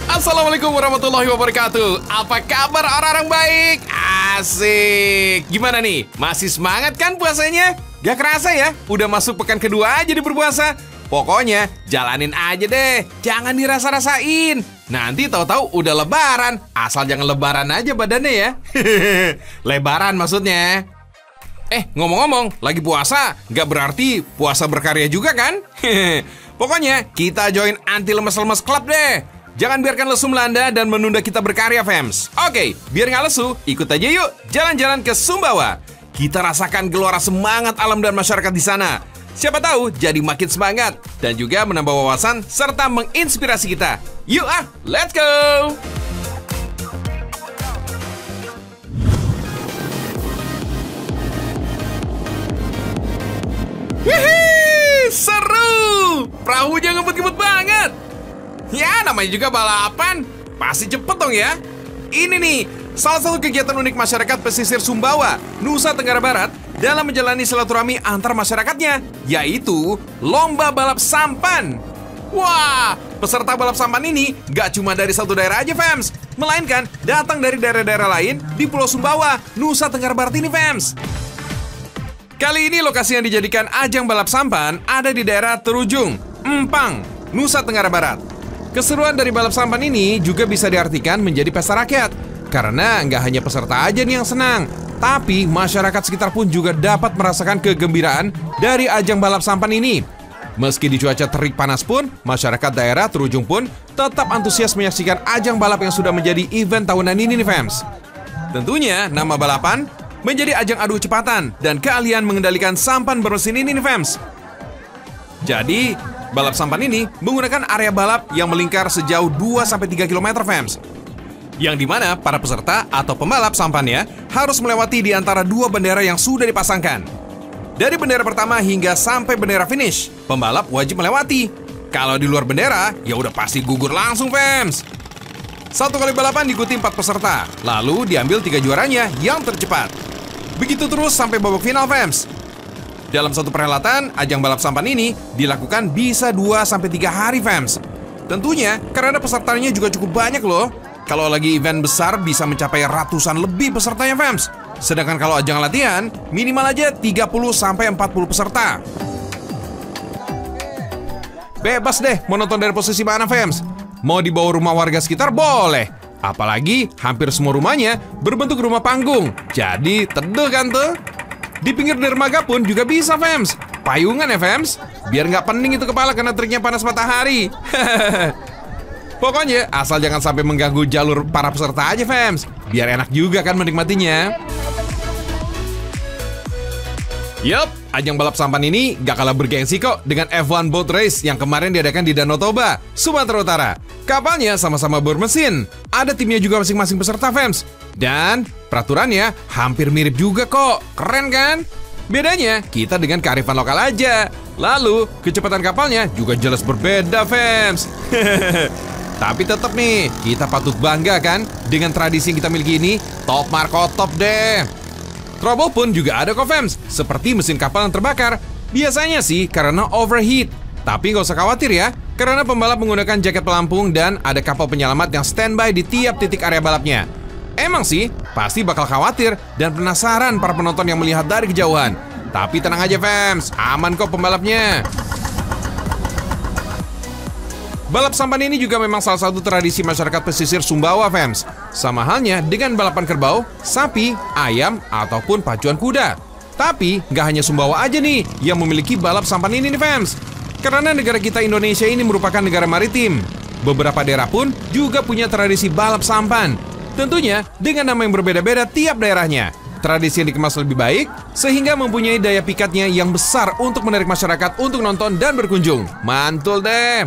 Assalamualaikum warahmatullahi wabarakatuh. Apa kabar orang-orang baik? Asik. Gimana nih? Masih semangat kan puasanya? Gak kerasa ya? Udah masuk pekan kedua aja di berpuasa. Pokoknya jalanin aja deh. Jangan dirasa-rasain. Nanti tahu-tahu udah lebaran. Asal jangan lebaran aja badannya ya. Lebaran maksudnya. Ngomong-ngomong, lagi puasa gak berarti puasa berkarya juga kan? Pokoknya kita join anti lemes-lemes club deh. Jangan biarkan lesu melanda dan menunda kita berkarya, fams. Oke, biar nggak lesu, ikut aja yuk jalan-jalan ke Sumbawa. Kita rasakan gelora semangat alam dan masyarakat di sana. Siapa tahu jadi makin semangat dan juga menambah wawasan serta menginspirasi kita. Yuk let's go! Wih, seru! Perahunya ngebut-ngebut banget. Ya, namanya juga balapan. Pasti cepet dong ya. Ini nih, salah satu kegiatan unik masyarakat pesisir Sumbawa, Nusa Tenggara Barat dalam menjalani silaturahmi antar masyarakatnya, yaitu lomba balap sampan. Wah, peserta balap sampan ini gak cuma dari satu daerah aja, fams, melainkan datang dari daerah-daerah lain di Pulau Sumbawa, Nusa Tenggara Barat ini, fams. Kali ini lokasi yang dijadikan ajang balap sampan ada di daerah Terujung, Empang, Nusa Tenggara Barat. Keseruan dari balap sampan ini juga bisa diartikan menjadi pesta rakyat. Karena nggak hanya peserta aja nih yang senang, tapi masyarakat sekitar pun juga dapat merasakan kegembiraan dari ajang balap sampan ini. Meski di cuaca terik panas pun, masyarakat daerah Terujung pun tetap antusias menyaksikan ajang balap yang sudah menjadi event tahunan ini nih, fams. Tentunya nama balapan menjadi ajang adu kecepatan dan keahlian mengendalikan sampan bermesin ini nih, fams. Jadi, balap sampan ini menggunakan area balap yang melingkar sejauh 2-3 km, fams. Yang dimana para peserta atau pembalap sampannya harus melewati di antara dua bendera yang sudah dipasangkan. Dari bendera pertama hingga sampai bendera finish, pembalap wajib melewati. Kalau di luar bendera, ya udah pasti gugur langsung, fams. Satu kali balapan diikuti 4 peserta, lalu diambil 3 juaranya yang tercepat. Begitu terus sampai babak final, fams. Dalam satu perhelatan, ajang balap sampan ini dilakukan bisa 2-3 hari, fams. Tentunya karena pesertanya juga cukup banyak loh. Kalau lagi event besar bisa mencapai ratusan lebih pesertanya, fams. Sedangkan kalau ajang latihan, minimal aja 30-40 peserta. Bebas deh mau nonton dari posisi mana, fams. Mau di bawah rumah warga sekitar boleh. Apalagi hampir semua rumahnya berbentuk rumah panggung. Jadi teduh kan tuh. Di pinggir dermaga pun juga bisa, fams. Payungan ya, fams. Biar nggak pening itu kepala karena teriknya panas matahari. Pokoknya asal jangan sampai mengganggu jalur para peserta aja, fams. Biar enak juga kan menikmatinya. Yup, ajang balap sampan ini gak kalah bergengsi kok dengan F1 Boat Race yang kemarin diadakan di Danau Toba, Sumatera Utara. Kapalnya sama-sama bermesin. Ada timnya juga masing-masing peserta, fams. Dan peraturannya hampir mirip juga kok. Keren kan? Bedanya kita dengan kearifan lokal aja. Lalu kecepatan kapalnya juga jelas berbeda, fams. Tapi tetap nih, kita patut bangga kan dengan tradisi yang kita miliki ini. Top Marco top deh. Trouble pun juga ada kok, fams. Seperti mesin kapal yang terbakar. Biasanya sih karena overheat. Tapi nggak usah khawatir ya, karena pembalap menggunakan jaket pelampung dan ada kapal penyelamat yang standby di tiap titik area balapnya. Emang sih, pasti bakal khawatir dan penasaran para penonton yang melihat dari kejauhan. Tapi tenang aja, fams, aman kok pembalapnya. Balap sampan ini juga memang salah satu tradisi masyarakat pesisir Sumbawa, fams. Sama halnya dengan balapan kerbau, sapi, ayam, ataupun pacuan kuda. Tapi nggak hanya Sumbawa aja nih yang memiliki balap sampan ini nih, fams. Karena negara kita Indonesia ini merupakan negara maritim. Beberapa daerah pun juga punya tradisi balap sampan. Tentunya dengan nama yang berbeda-beda tiap daerahnya. Tradisi yang dikemas lebih baik, sehingga mempunyai daya pikatnya yang besar untuk menarik masyarakat untuk nonton dan berkunjung. Mantul deh!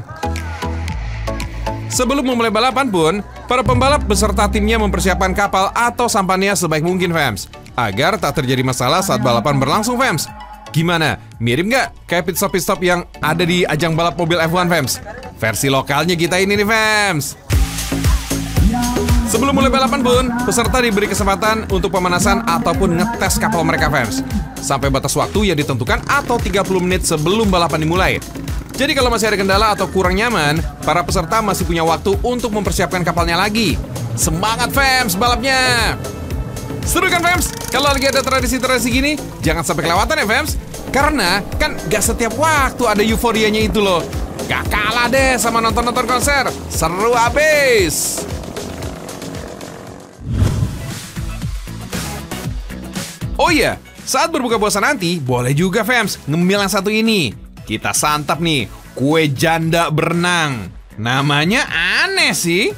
Sebelum memulai balapan pun, para pembalap beserta timnya mempersiapkan kapal atau sampannya sebaik mungkin, fams. Agar tak terjadi masalah saat balapan berlangsung, fams. Gimana? Mirip nggak kayak pit stop yang ada di ajang balap mobil F1, fams? Versi lokalnya kita ini nih, fams. Sebelum mulai balapan pun, peserta diberi kesempatan untuk pemanasan ataupun ngetes kapal mereka, fams. Sampai batas waktu yang ditentukan atau 30 menit sebelum balapan dimulai. Jadi kalau masih ada kendala atau kurang nyaman, para peserta masih punya waktu untuk mempersiapkan kapalnya lagi. Semangat fams balapnya! Seru kan fams? Kalau lagi ada tradisi-tradisi gini, jangan sampai kelewatan ya fams. Karena kan gak setiap waktu ada euforianya itu loh. Gak kalah deh sama nonton-nonton konser. Seru abis! Oh iya, saat berbuka puasa nanti, boleh juga fams ngemil yang satu ini. Kita santap nih, kue janda berenang. Namanya aneh sih.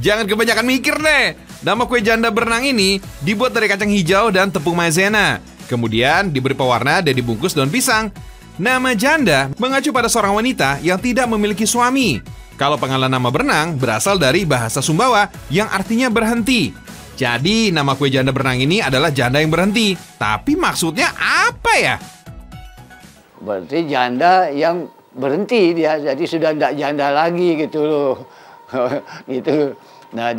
Jangan kebanyakan mikir deh. Nama kue janda berenang ini dibuat dari kacang hijau dan tepung maizena. Kemudian diberi pewarna dan dibungkus daun pisang. Nama janda mengacu pada seorang wanita yang tidak memiliki suami. Kalau panggalan nama berenang berasal dari bahasa Sumbawa yang artinya berhenti. Jadi nama kue janda berenang ini adalah janda yang berhenti. Tapi maksudnya apa ya? Berarti janda yang berhenti dia, jadi sudah tidak janda lagi gitu loh. Gitu. Nah,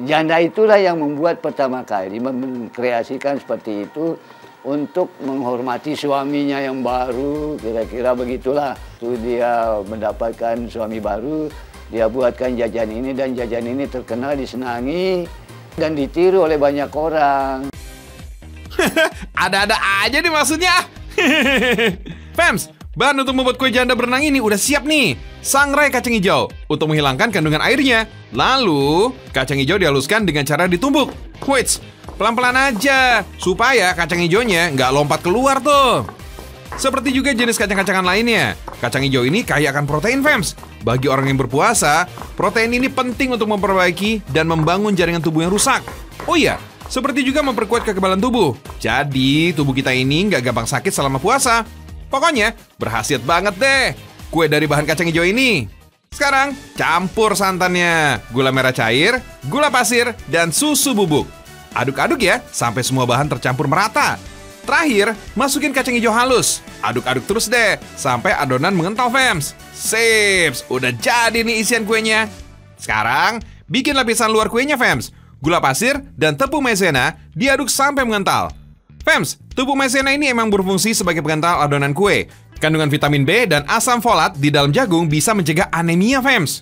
janda itulah yang membuat pertama kali mengkreasikan seperti itu untuk menghormati suaminya yang baru, kira-kira begitulah. Itu dia mendapatkan suami baru, dia buatkan jajan ini dan jajan ini terkenal, disenangi dan ditiru oleh banyak orang. Ada-ada aja nih maksudnya. Fams, bahan untuk membuat kue janda berenang ini udah siap nih. Sangrai kacang hijau untuk menghilangkan kandungan airnya. Lalu, kacang hijau dihaluskan dengan cara ditumbuk. Wait, pelan-pelan aja supaya kacang hijaunya nggak lompat keluar tuh. Seperti juga jenis kacang-kacangan lainnya, kacang hijau ini kaya akan protein fams. Bagi orang yang berpuasa, protein ini penting untuk memperbaiki dan membangun jaringan tubuh yang rusak. Oh iya, seperti juga memperkuat kekebalan tubuh. Jadi, tubuh kita ini nggak gampang sakit selama puasa. Pokoknya, berkhasiat banget deh kue dari bahan kacang hijau ini. Sekarang, campur santannya, gula merah cair, gula pasir, dan susu bubuk. Aduk-aduk ya, sampai semua bahan tercampur merata. Terakhir, masukin kacang hijau halus. Aduk-aduk terus deh, sampai adonan mengental fams. Sips, udah jadi nih isian kuenya. Sekarang, bikin lapisan luar kuenya fams. Gula pasir dan tepung maizena diaduk sampai mengental. Fams, tepung maizena ini emang berfungsi sebagai pengental adonan kue. Kandungan vitamin B dan asam folat di dalam jagung bisa mencegah anemia, fams.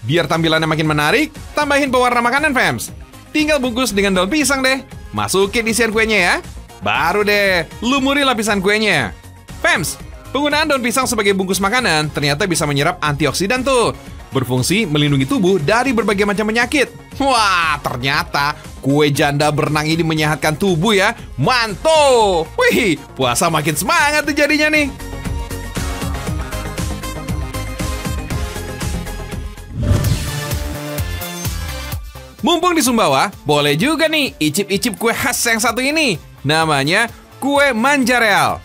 Biar tampilannya makin menarik, tambahin pewarna makanan, fams. Tinggal bungkus dengan daun pisang deh. Masukin isian kuenya ya. Baru deh, lumuri lapisan kuenya. Fams, penggunaan daun pisang sebagai bungkus makanan ternyata bisa menyerap antioksidan tuh. Berfungsi melindungi tubuh dari berbagai macam penyakit. Wah, ternyata kue janda berenang ini menyehatkan tubuh ya. Mantul. Wih, puasa makin semangat tuh jadinya nih. Mumpung di Sumbawa, boleh juga nih icip-icip kue khas yang satu ini. Namanya kue manjareal.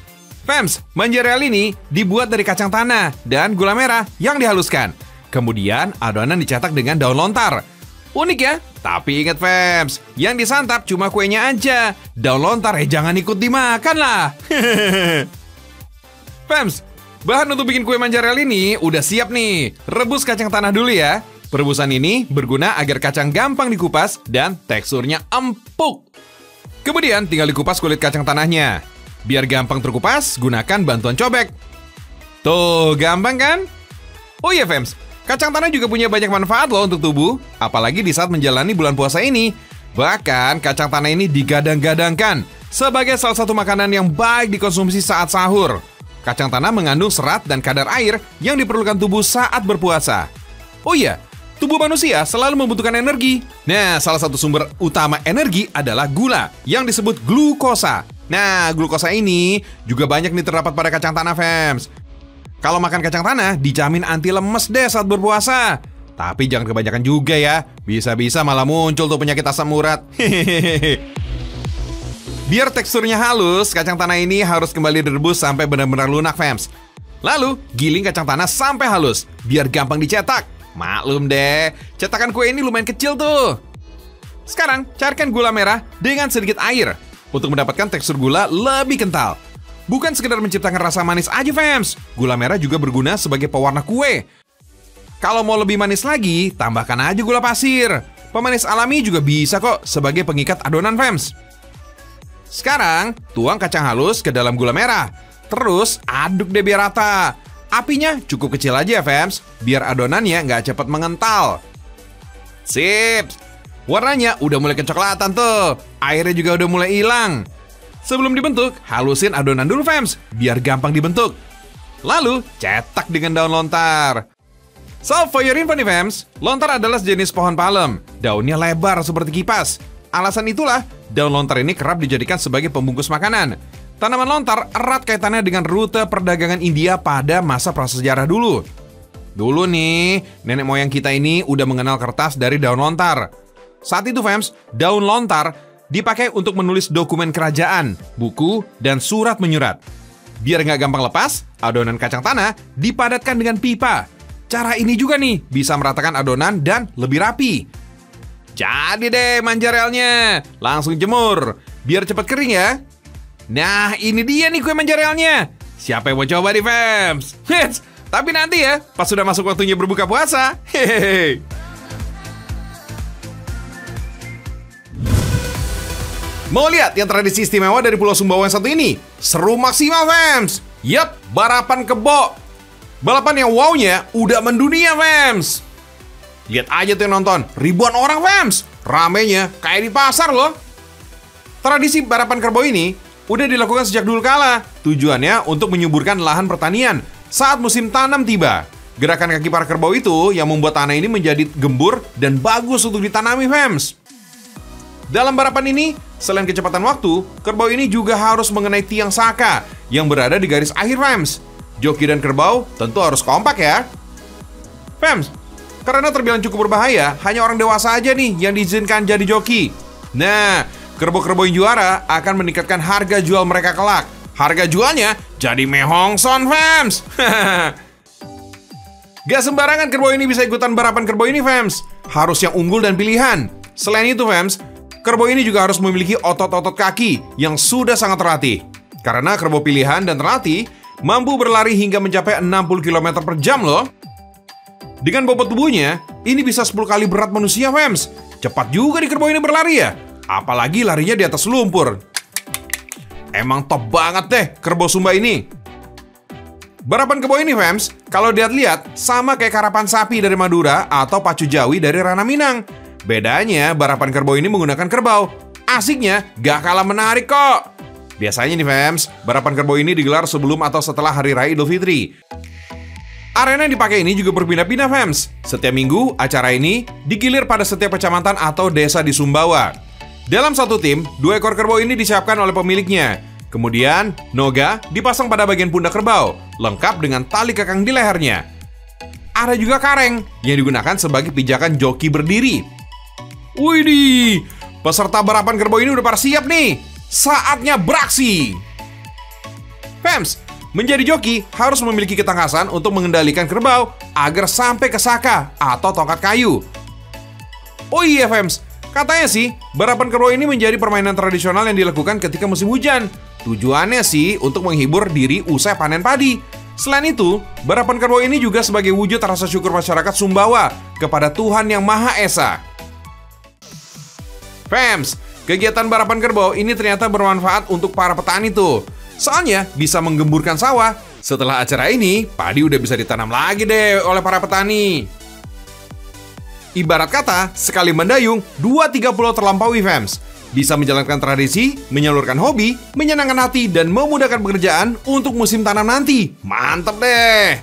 Fams, manjareal ini dibuat dari kacang tanah dan gula merah yang dihaluskan. Kemudian adonan dicetak dengan daun lontar. Unik ya? Tapi ingat fams, yang disantap cuma kuenya aja. Daun lontar jangan ikut dimakan lah. Fams, bahan untuk bikin kue manjareal ini udah siap nih. Rebus kacang tanah dulu ya. Perebusan ini berguna agar kacang gampang dikupas dan teksturnya empuk. Kemudian tinggal dikupas kulit kacang tanahnya. Biar gampang terkupas, gunakan bantuan cobek. Tuh, gampang kan? Oh iya fams, kacang tanah juga punya banyak manfaat loh untuk tubuh, apalagi di saat menjalani bulan puasa ini. Bahkan kacang tanah ini digadang-gadangkan sebagai salah satu makanan yang baik dikonsumsi saat sahur. Kacang tanah mengandung serat dan kadar air yang diperlukan tubuh saat berpuasa. Oh iya, tubuh manusia selalu membutuhkan energi. Nah, salah satu sumber utama energi adalah gula yang disebut glukosa. Nah, glukosa ini juga banyak nih terdapat pada kacang tanah, fams. Kalau makan kacang tanah, dijamin anti lemes deh saat berpuasa. Tapi jangan kebanyakan juga ya. Bisa-bisa malah muncul tuh penyakit asam urat. Biar teksturnya halus, kacang tanah ini harus kembali direbus sampai benar-benar lunak, fams. Lalu, giling kacang tanah sampai halus, biar gampang dicetak. Maklum deh, cetakan kue ini lumayan kecil tuh. Sekarang, cairkan gula merah dengan sedikit air untuk mendapatkan tekstur gula lebih kental. Bukan sekedar menciptakan rasa manis aja, fams. Gula merah juga berguna sebagai pewarna kue. Kalau mau lebih manis lagi, tambahkan aja gula pasir. Pemanis alami juga bisa kok sebagai pengikat adonan, fams. Sekarang, tuang kacang halus ke dalam gula merah. Terus, aduk deh biar rata. Apinya cukup kecil aja, Fems, biar adonannya nggak cepat mengental. Sip! Warnanya udah mulai kecoklatan tuh. Airnya juga udah mulai hilang. Sebelum dibentuk, halusin adonan dulu, Fems, biar gampang dibentuk. Lalu, cetak dengan daun lontar. So, for your info nih, Fems, lontar adalah jenis pohon palem. Daunnya lebar seperti kipas. Alasan itulah, daun lontar ini kerap dijadikan sebagai pembungkus makanan. Tanaman lontar erat kaitannya dengan rute perdagangan India pada masa prasejarah dulu. Dulu nih, nenek moyang kita ini udah mengenal kertas dari daun lontar. Saat itu, Fems, daun lontar dipakai untuk menulis dokumen kerajaan, buku, dan surat menyurat. Biar nggak gampang lepas, adonan kacang tanah dipadatkan dengan pipa. Cara ini juga nih bisa meratakan adonan dan lebih rapi. Jadi deh manjarelnya, langsung jemur, biar cepat kering ya. Nah, ini dia nih kue manjarelnya. Siapa yang mau coba nih, Fems? Tapi nanti ya, pas sudah masuk waktunya berbuka puasa. Hehehe. Mau lihat yang tradisi istimewa dari Pulau Sumbawa yang satu ini? Seru maksimal, Fems. Yap, balapan kebo. Balapan yang wow-nya udah mendunia, Fems. Lihat aja tuh yang nonton, ribuan orang, Fems. Ramenya kayak di pasar loh. Tradisi balapan kerbau ini udah dilakukan sejak dulu kala. Tujuannya untuk menyuburkan lahan pertanian saat musim tanam tiba. Gerakan kaki para kerbau itu yang membuat tanah ini menjadi gembur dan bagus untuk ditanami, Fems. Dalam balapan ini, selain kecepatan waktu, kerbau ini juga harus mengenai tiang saka yang berada di garis akhir, Fems. Joki dan kerbau tentu harus kompak ya. Fems, karena terbilang cukup berbahaya, hanya orang dewasa aja nih yang diizinkan jadi joki. Nah, kerbau-kerbau yang juara akan meningkatkan harga jual mereka kelak. Harga jualnya jadi mehongson, Fems. Gak sembarangan kerbau ini bisa ikutan balapan kerbau ini, Fems. Harus yang unggul dan pilihan. Selain itu, Fems, kerbau ini juga harus memiliki otot-otot kaki yang sudah sangat terlatih. Karena kerbau pilihan dan terlatih mampu berlari hingga mencapai 60 km per jam loh. Dengan bobot tubuhnya, ini bisa 10 kali berat manusia, Fems. Cepat juga di kerbau ini berlari ya. Apalagi larinya di atas lumpur. Emang top banget deh kerbau Sumba ini. Balapan kerbau ini, Fems, kalau dilihat sama kayak karapan sapi dari Madura atau pacu Jawi dari Ranah Minang. Bedanya, balapan kerbau ini menggunakan kerbau. Asiknya gak kalah menarik kok. Biasanya nih, Fems, balapan kerbau ini digelar sebelum atau setelah Hari Raya Idul Fitri. Arena yang dipakai ini juga berpindah-pindah, Fems. Setiap minggu, acara ini digilir pada setiap kecamatan atau desa di Sumbawa. Dalam satu tim, 2 ekor kerbau ini disiapkan oleh pemiliknya. Kemudian, noga dipasang pada bagian pundak kerbau, lengkap dengan tali kekang di lehernya. Ada juga kareng yang digunakan sebagai pijakan joki berdiri. Widih, peserta balapan kerbau ini udah pada siap nih. Saatnya beraksi. Fems, menjadi joki harus memiliki ketangkasan untuk mengendalikan kerbau agar sampai ke saka atau tongkat kayu. Oh iya, Fems, katanya sih, balapan kerbau ini menjadi permainan tradisional yang dilakukan ketika musim hujan. Tujuannya sih untuk menghibur diri usai panen padi. Selain itu, balapan kerbau ini juga sebagai wujud rasa syukur masyarakat Sumbawa kepada Tuhan Yang Maha Esa. Fems, kegiatan balapan kerbau ini ternyata bermanfaat untuk para petani tuh. Soalnya bisa menggemburkan sawah. Setelah acara ini, padi udah bisa ditanam lagi deh oleh para petani. Ibarat kata, sekali mendayung, 2-3 pulau terlampaui, Fems. Bisa menjalankan tradisi, menyalurkan hobi, menyenangkan hati, dan memudahkan pekerjaan untuk musim tanam nanti. Mantap deh!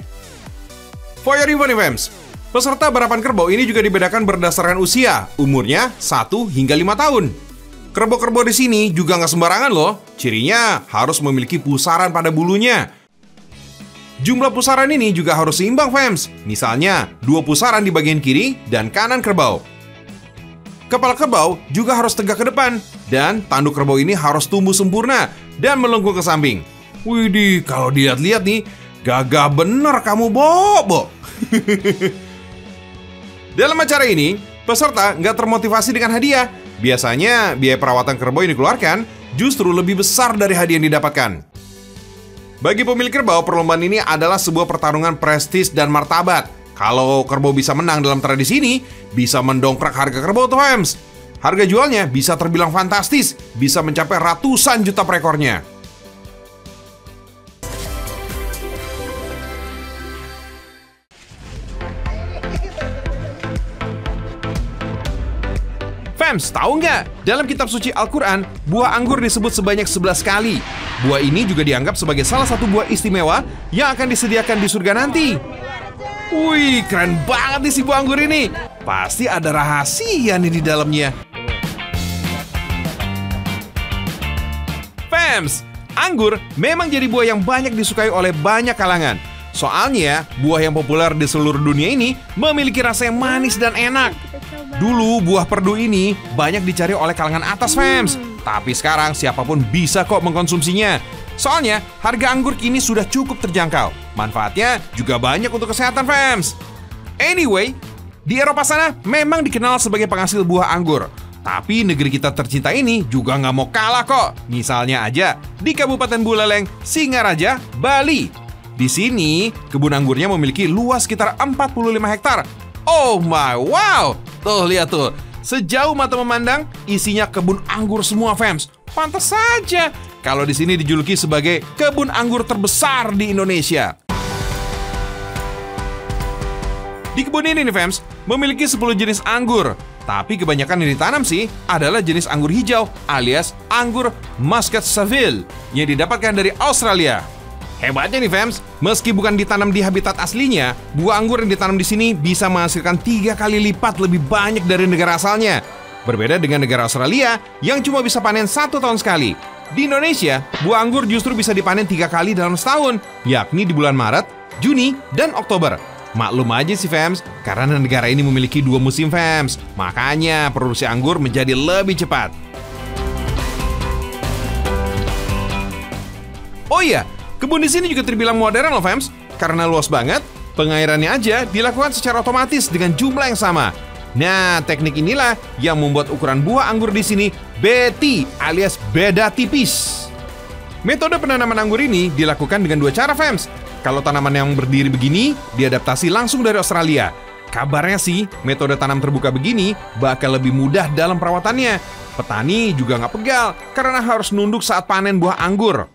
For your info nih, Fems, peserta balapan kerbau ini juga dibedakan berdasarkan usia, umurnya 1 hingga 5 tahun. Kerbau-kerbau di sini juga nggak sembarangan loh. Cirinya harus memiliki pusaran pada bulunya. Jumlah pusaran ini juga harus seimbang, Fems. Misalnya, 2 pusaran di bagian kiri dan kanan kerbau. Kepala kerbau juga harus tegak ke depan. Dan tanduk kerbau ini harus tumbuh sempurna dan melengkung ke samping. Widih, kalau dilihat-lihat nih, gagah bener kamu, Bobo. Dalam acara ini, peserta nggak termotivasi dengan hadiah. Biasanya, biaya perawatan kerbau yang dikeluarkan justru lebih besar dari hadiah yang didapatkan. Bagi pemilik kerbau, perlombaan ini adalah sebuah pertarungan prestis dan martabat. Kalau kerbau bisa menang dalam tradisi ini, bisa mendongkrak harga kerbau tuh, Fems. Harga jualnya bisa terbilang fantastis, bisa mencapai ratusan juta per ekornya. Fams, tahu nggak? Dalam kitab suci Al-Quran, buah anggur disebut sebanyak 11 kali. Buah ini juga dianggap sebagai salah satu buah istimewa yang akan disediakan di surga nanti. Wih, keren banget nih si buah anggur ini. Pasti ada rahasia nih di dalamnya. Fams, anggur memang jadi buah yang banyak disukai oleh banyak kalangan. Soalnya, buah yang populer di seluruh dunia ini memiliki rasa yang manis dan enak. Dulu buah perdu ini banyak dicari oleh kalangan atas, Fams. Tapi sekarang siapapun bisa kok mengkonsumsinya. Soalnya harga anggur kini sudah cukup terjangkau. Manfaatnya juga banyak untuk kesehatan, Fams. Anyway, di Eropa sana memang dikenal sebagai penghasil buah anggur. Tapi negeri kita tercinta ini juga nggak mau kalah kok. Misalnya aja di Kabupaten Buleleng, Singaraja, Bali. Di sini kebun anggurnya memiliki luas sekitar 45 hektar. Oh my wow! Tuh, lihat tuh. Sejauh mata memandang, isinya kebun anggur semua, Fams. Pantas saja kalau di sini dijuluki sebagai kebun anggur terbesar di Indonesia. Di kebun ini nih, Fams, memiliki 10 jenis anggur. Tapi kebanyakan yang ditanam sih adalah jenis anggur hijau alias anggur Muscat Saville yang didapatkan dari Australia. Hebatnya nih, Fams, meski bukan ditanam di habitat aslinya, buah anggur yang ditanam di sini bisa menghasilkan 3 kali lipat lebih banyak dari negara asalnya. Berbeda dengan negara Australia yang cuma bisa panen 1 tahun sekali. Di Indonesia, buah anggur justru bisa dipanen 3 kali dalam setahun, yakni di bulan Maret, Juni, dan Oktober. Maklum aja sih, Fams, karena negara ini memiliki 2 musim, Fams. Makanya produksi anggur menjadi lebih cepat. Oh iya, kebun di sini juga terbilang modern loh, Fams. Karena luas banget, pengairannya aja dilakukan secara otomatis dengan jumlah yang sama. Nah, teknik inilah yang membuat ukuran buah anggur di sini BT alias beda tipis. Metode penanaman anggur ini dilakukan dengan 2 cara, Fams. Kalau tanaman yang berdiri begini, diadaptasi langsung dari Australia. Kabarnya sih, metode tanam terbuka begini bakal lebih mudah dalam perawatannya. Petani juga nggak pegal karena harus nunduk saat panen buah anggur.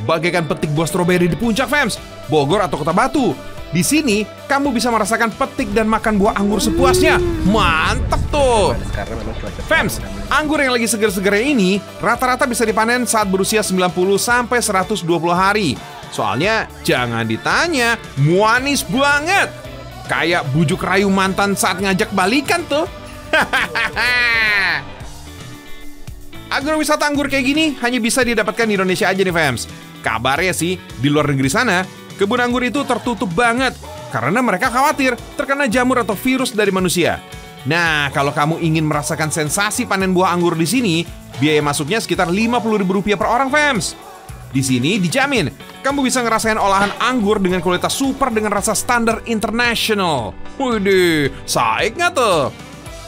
Bagaikan petik buah stroberi di puncak, Fams, Bogor atau Kota Batu. Di sini, kamu bisa merasakan petik dan makan buah anggur sepuasnya. Mantap tuh! Fams, anggur yang lagi seger-segernya ini rata-rata bisa dipanen saat berusia 90-120 hari. Soalnya, jangan ditanya, manis banget! Kayak bujuk rayu mantan saat ngajak balikan tuh. Agrowisata anggur kayak gini hanya bisa didapatkan di Indonesia aja nih, Fams. Kabarnya sih, di luar negeri sana, kebun anggur itu tertutup banget karena mereka khawatir terkena jamur atau virus dari manusia. Nah, kalau kamu ingin merasakan sensasi panen buah anggur di sini, biaya masuknya sekitar Rp50.000 per orang, Fams. Di sini dijamin, kamu bisa ngerasain olahan anggur dengan kualitas super dengan rasa standar internasional. Widih, saik nggak tuh?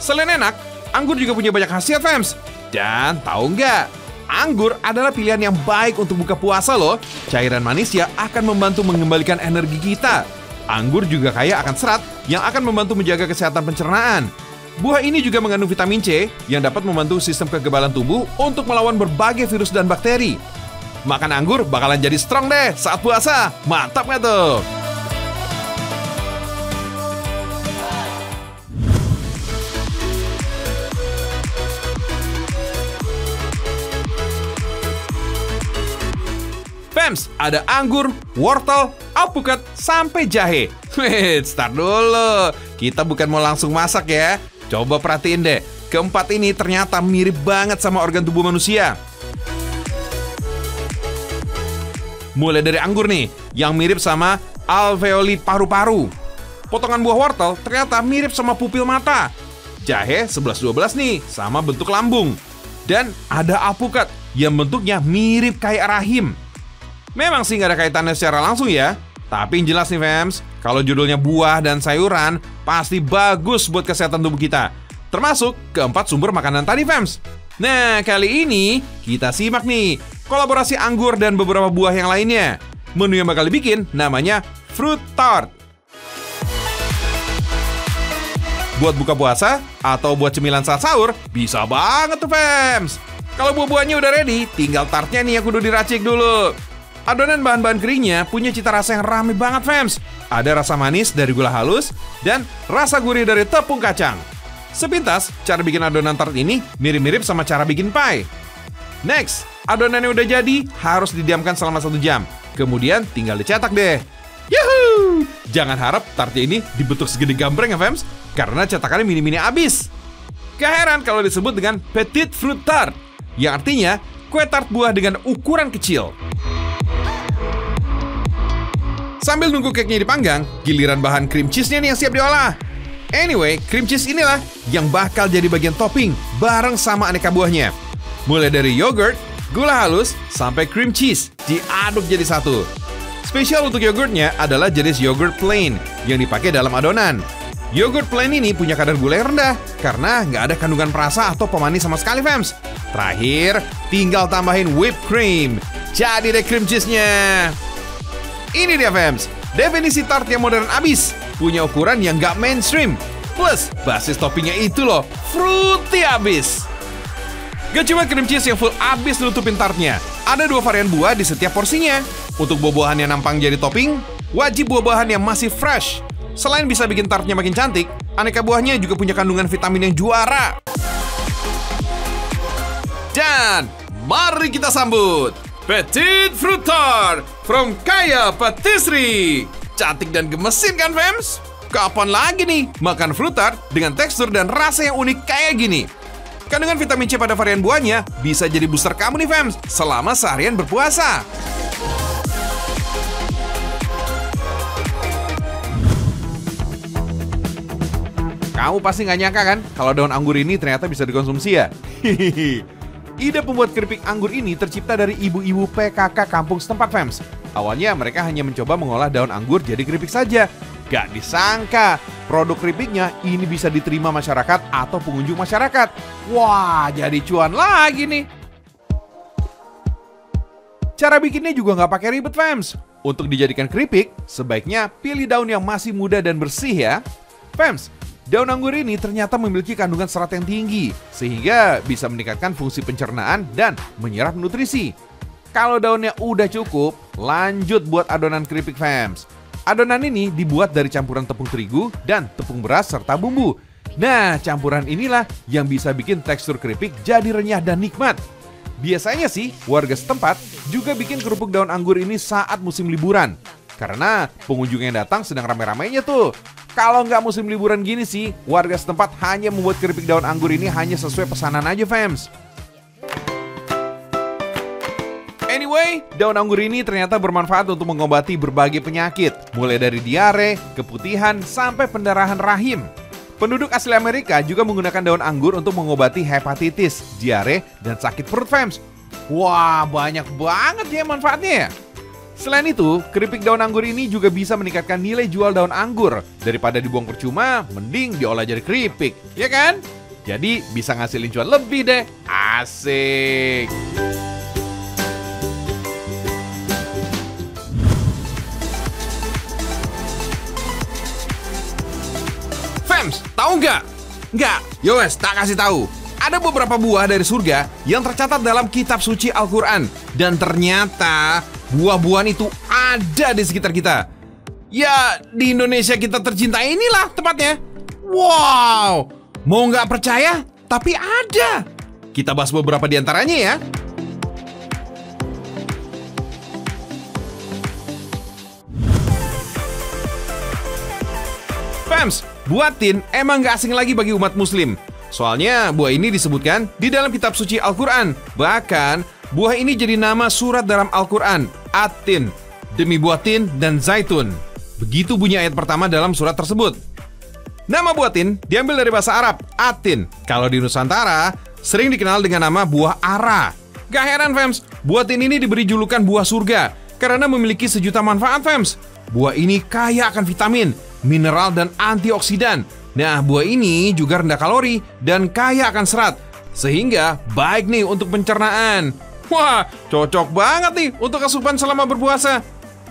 Selain enak, anggur juga punya banyak khasiat, Fams. Dan tahu nggak? Anggur adalah pilihan yang baik untuk buka puasa loh. Cairan manisnya akan membantu mengembalikan energi kita. Anggur juga kaya akan serat yang akan membantu menjaga kesehatan pencernaan. Buah ini juga mengandung vitamin C yang dapat membantu sistem kekebalan tubuh untuk melawan berbagai virus dan bakteri. Makan anggur bakalan jadi strong deh saat puasa. Mantap nggak tuh? Fams, ada anggur, wortel, alpukat, sampai jahe. Wait, start dulu. Kita bukan mau langsung masak ya. Coba perhatiin deh, keempat ini ternyata mirip banget sama organ tubuh manusia. Mulai dari anggur nih, yang mirip sama alveoli paru-paru. Potongan buah wortel ternyata mirip sama pupil mata. Jahe 11-12 nih, sama bentuk lambung. Dan ada alpukat yang bentuknya mirip kayak rahim. Memang sih nggak ada kaitannya secara langsung ya. Tapi yang jelas nih, Fams, kalau judulnya buah dan sayuran, pasti bagus buat kesehatan tubuh kita. Termasuk keempat sumber makanan tadi, Fams. Nah, kali ini kita simak nih kolaborasi anggur dan beberapa buah yang lainnya. Menu yang bakal dibikin namanya Fruit Tart. Buat buka puasa atau buat cemilan saat sahur, bisa banget tuh, Fams. Kalau buah-buahnya udah ready, tinggal tartnya nih yang kudu diracik dulu. Adonan bahan-bahan keringnya punya cita rasa yang rame banget, fams. Ada rasa manis dari gula halus dan rasa gurih dari tepung kacang. Sepintas, cara bikin adonan tart ini mirip-mirip sama cara bikin pie. Next, adonannya udah jadi, harus didiamkan selama 1 jam. Kemudian tinggal dicetak deh. Yuhuu! Jangan harap tartnya ini dibentuk segede gambreng ya, fams, karena cetakannya mini-mini abis. Gak heran kalau disebut dengan petite fruit tart, yang artinya kue tart buah dengan ukuran kecil. Sambil nunggu cake-nya dipanggang, giliran bahan cream cheese-nya nih yang siap diolah. Anyway, cream cheese inilah yang bakal jadi bagian topping bareng sama aneka buahnya. Mulai dari yogurt, gula halus, sampai cream cheese diaduk jadi satu. Spesial untuk yogurtnya adalah jenis yogurt plain yang dipakai dalam adonan. Yogurt plain ini punya kadar gula yang rendah karena nggak ada kandungan perasa atau pemanis sama sekali, fams. Terakhir, tinggal tambahin whipped cream. Jadi deh cream cheese-nya. Ini dia, fams, definisi tart yang modern abis. Punya ukuran yang nggak mainstream. Plus, basis toppingnya itu loh, fruity abis. Gak cuma cream cheese yang full abis nutupin tartnya. Ada 2 varian buah di setiap porsinya. Untuk buah-buahan yang nampang jadi topping, wajib buah-buahan yang masih fresh. Selain bisa bikin tartnya makin cantik, aneka buahnya juga punya kandungan vitamin yang juara. Dan mari kita sambut Petite Fruit Tart from Kaya Patisserie. Cantik dan gemesin kan, fams? Kapan lagi nih makan fruit tart dengan tekstur dan rasa yang unik kayak gini? Kandungan vitamin C pada varian buahnya bisa jadi booster kamu nih, fams, selama seharian berpuasa. Kamu pasti nggak nyangka kan kalau daun anggur ini ternyata bisa dikonsumsi ya? Hihihi. Ide pembuat keripik anggur ini tercipta dari ibu-ibu PKK kampung setempat, fams. Awalnya mereka hanya mencoba mengolah daun anggur jadi keripik saja. Gak disangka, produk keripiknya ini bisa diterima masyarakat atau pengunjung masyarakat. Wah, jadi cuan lagi nih. Cara bikinnya juga nggak pakai ribet, fams. Untuk dijadikan keripik, sebaiknya pilih daun yang masih muda dan bersih ya. Fams, daun anggur ini ternyata memiliki kandungan serat yang tinggi, sehingga bisa meningkatkan fungsi pencernaan dan menyerap nutrisi. Kalau daunnya udah cukup, lanjut buat adonan keripik, fams. Adonan ini dibuat dari campuran tepung terigu dan tepung beras serta bumbu. Nah, campuran inilah yang bisa bikin tekstur keripik jadi renyah dan nikmat. Biasanya sih, warga setempat juga bikin kerupuk daun anggur ini saat musim liburan. Karena pengunjung yang datang sedang rame-ramainya tuh. Kalau nggak musim liburan gini sih, warga setempat hanya membuat keripik daun anggur ini hanya sesuai pesanan aja, fams. Anyway, daun anggur ini ternyata bermanfaat untuk mengobati berbagai penyakit, mulai dari diare, keputihan, sampai pendarahan rahim. Penduduk asli Amerika juga menggunakan daun anggur untuk mengobati hepatitis, diare, dan sakit perut, fams. Wah, banyak banget ya manfaatnya ya. Selain itu, keripik daun anggur ini juga bisa meningkatkan nilai jual daun anggur. Daripada dibuang percuma, mending diolah jadi keripik, ya kan? Jadi bisa ngasilin cuan lebih deh. Asik. Fams, tahu nggak? Nggak, yowes, tak kasih tahu. Ada beberapa buah dari surga yang tercatat dalam kitab suci Al-Quran. Dan ternyata buah-buahan itu ada di sekitar kita. Ya, di Indonesia kita tercinta inilah tempatnya. Wow, mau nggak percaya? Tapi ada. Kita bahas beberapa di antaranya ya. Fams, buah tin emang nggak asing lagi bagi umat muslim. Soalnya buah ini disebutkan di dalam kitab suci Al-Quran. Bahkan buah ini jadi nama surat dalam Al-Quran, At-Tin, demi buah tin dan zaitun. Begitu bunyi ayat pertama dalam surat tersebut. Nama buah tin diambil dari bahasa Arab, At-Tin. Kalau di Nusantara, sering dikenal dengan nama buah ara. Gak heran, fams, buah tin ini diberi julukan buah surga karena memiliki sejuta manfaat, fams. Buah ini kaya akan vitamin, mineral, dan antioksidan. Nah, buah ini juga rendah kalori dan kaya akan serat, sehingga baik nih untuk pencernaan. Wah, cocok banget nih untuk asupan selama berpuasa.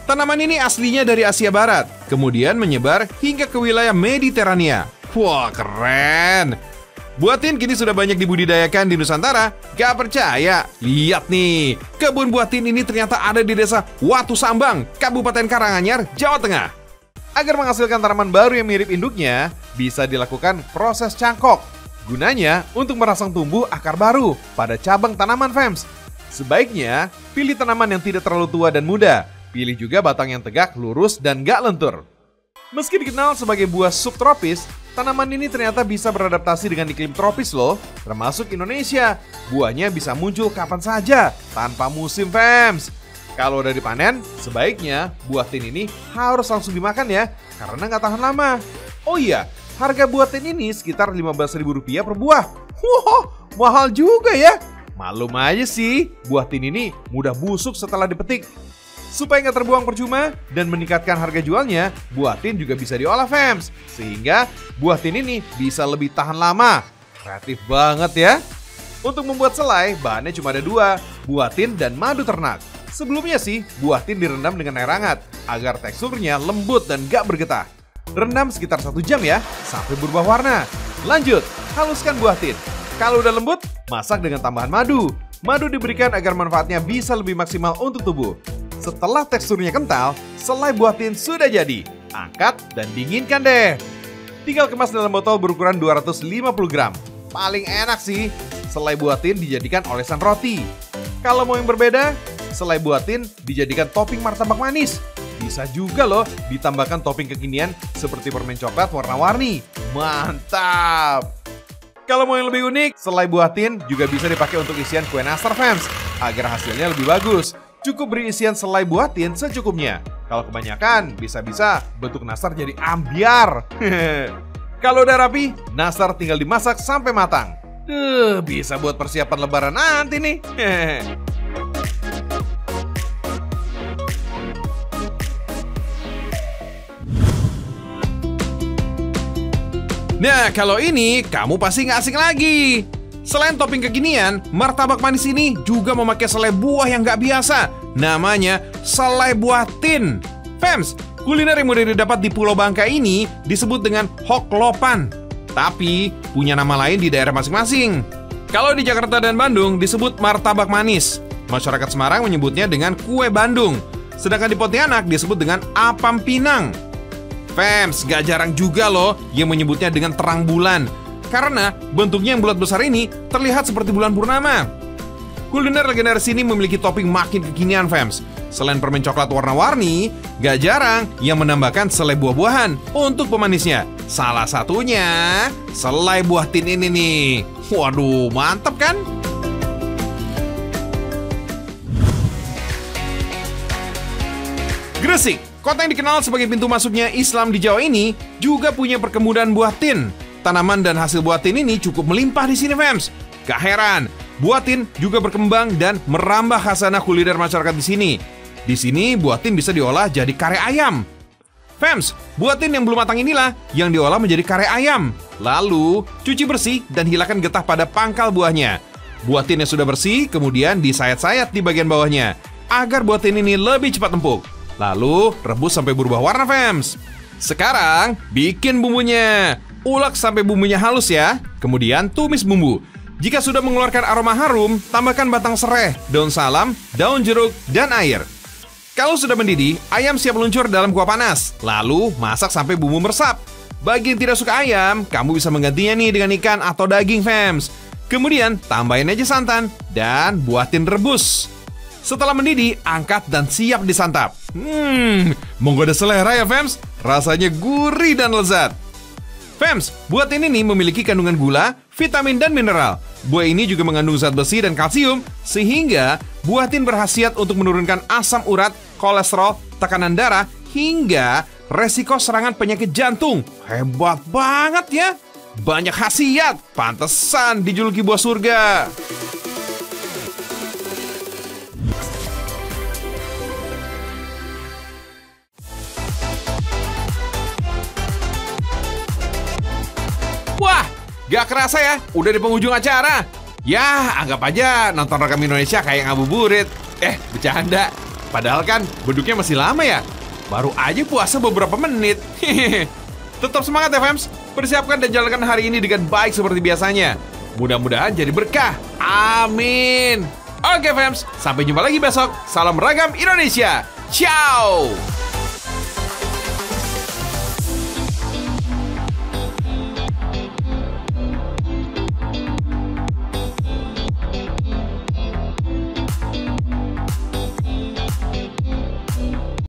Tanaman ini aslinya dari Asia Barat, kemudian menyebar hingga ke wilayah Mediterania. Wah, keren. Buatin kini sudah banyak dibudidayakan di Nusantara. Gak percaya? Lihat nih, kebun buatin ini ternyata ada di desa Watu Sambang, Kabupaten Karanganyar, Jawa Tengah. Agar menghasilkan tanaman baru yang mirip induknya, bisa dilakukan proses cangkok. Gunanya untuk merangsang tumbuh akar baru pada cabang tanaman fams. Sebaiknya, pilih tanaman yang tidak terlalu tua dan muda. Pilih juga batang yang tegak, lurus, dan gak lentur. Meski dikenal sebagai buah subtropis, tanaman ini ternyata bisa beradaptasi dengan iklim tropis loh, termasuk Indonesia. Buahnya bisa muncul kapan saja, tanpa musim fams. Kalau udah dipanen, sebaiknya buah tin ini harus langsung dimakan ya, karena nggak tahan lama. Oh iya, harga buah tin ini sekitar Rp15.000 per buah. Wow, mahal juga ya. Malum aja sih, buah tin ini mudah busuk setelah dipetik. Supaya nggak terbuang percuma dan meningkatkan harga jualnya, buah tin juga bisa diolah fams. Sehingga buah tin ini bisa lebih tahan lama. Kreatif banget ya. Untuk membuat selai, bahannya cuma ada 2, buah tin dan madu ternak. Sebelumnya sih, buah tin direndam dengan air hangat agar teksturnya lembut dan gak bergetah. Rendam sekitar 1 jam ya, sampai berubah warna. Lanjut, haluskan buah tin. Kalau udah lembut, masak dengan tambahan madu. Madu diberikan agar manfaatnya bisa lebih maksimal untuk tubuh. Setelah teksturnya kental, selai buah tin sudah jadi. Angkat dan dinginkan deh. Tinggal kemas dalam botol berukuran 250 gram. Paling enak sih, selai buah tin dijadikan olesan roti. Kalau mau yang berbeda, selai buah tin dijadikan topping martabak manis. Bisa juga loh ditambahkan topping kekinian seperti permen coklat warna-warni. Mantap! Kalau mau yang lebih unik, selai buah tin juga bisa dipakai untuk isian kue nastar fams agar hasilnya lebih bagus. Cukup beri isian selai buah tin secukupnya. Kalau kebanyakan, bisa-bisa bentuk nastar jadi ambiar. Kalau udah rapi, nastar tinggal dimasak sampai matang. Bisa buat persiapan lebaran nanti nih. Nah, kalau ini kamu pasti nggak asing lagi. Selain topping kekinian, martabak manis ini juga memakai selai buah yang nggak biasa. Namanya selai buah tin. Fams, kuliner yang mudah didapat di Pulau Bangka ini disebut dengan hoklopan. Tapi punya nama lain di daerah masing-masing. Kalau di Jakarta dan Bandung disebut martabak manis. Masyarakat Semarang menyebutnya dengan kue Bandung. Sedangkan di Pontianak disebut dengan apam pinang. Fams, gak jarang juga loh yang menyebutnya dengan terang bulan. Karena bentuknya yang bulat besar ini terlihat seperti bulan purnama. Kuliner legendaris ini memiliki topping makin kekinian fams. Selain permen coklat warna-warni, gak jarang yang menambahkan selai buah-buahan untuk pemanisnya. Salah satunya selai buah tin ini nih. Waduh, mantap kan? Gresik, kota yang dikenal sebagai pintu masuknya Islam di Jawa ini, juga punya perkebunan buah tin. Tanaman dan hasil buah tin ini cukup melimpah di sini, fams. Gak heran, buah tin juga berkembang dan merambah khasanah kuliner masyarakat di sini. Di sini, buah tin bisa diolah jadi kare ayam. Fams, buah tin yang belum matang inilah yang diolah menjadi kare ayam. Lalu, cuci bersih dan hilangkan getah pada pangkal buahnya. Buah tin yang sudah bersih kemudian disayat-sayat di bagian bawahnya agar buah tin ini lebih cepat empuk. Lalu, rebus sampai berubah warna, fams. Sekarang, bikin bumbunya. Ulek sampai bumbunya halus ya. Kemudian tumis bumbu. Jika sudah mengeluarkan aroma harum, tambahkan batang serai, daun salam, daun jeruk, dan air. Kalau sudah mendidih, ayam siap meluncur dalam kuah panas. Lalu masak sampai bumbu meresap. Bagi yang tidak suka ayam, kamu bisa menggantinya nih dengan ikan atau daging, fams. Kemudian tambahin aja santan dan buatin rebus. Setelah mendidih, angkat dan siap disantap. Menggoda selera ya, fams. Rasanya gurih dan lezat. Fams, buah tin ini memiliki kandungan gula, vitamin, dan mineral. Buah ini juga mengandung zat besi dan kalsium, sehingga buah tin berkhasiat untuk menurunkan asam urat, kolesterol, tekanan darah, hingga resiko serangan penyakit jantung. Hebat banget ya! Banyak khasiat, pantesan dijuluki buah surga. Wah, gak kerasa ya, udah di penghujung acara. Ya, anggap aja nonton Rekam Indonesia kayak ngabuburit. Bercanda. Padahal kan beduknya masih lama ya. Baru aja puasa beberapa menit. Tetap semangat ya, fams. Persiapkan dan jalankan hari ini dengan baik seperti biasanya. Mudah-mudahan jadi berkah. Amin. Oke fans, sampai jumpa lagi besok. Salam ragam Indonesia. Ciao.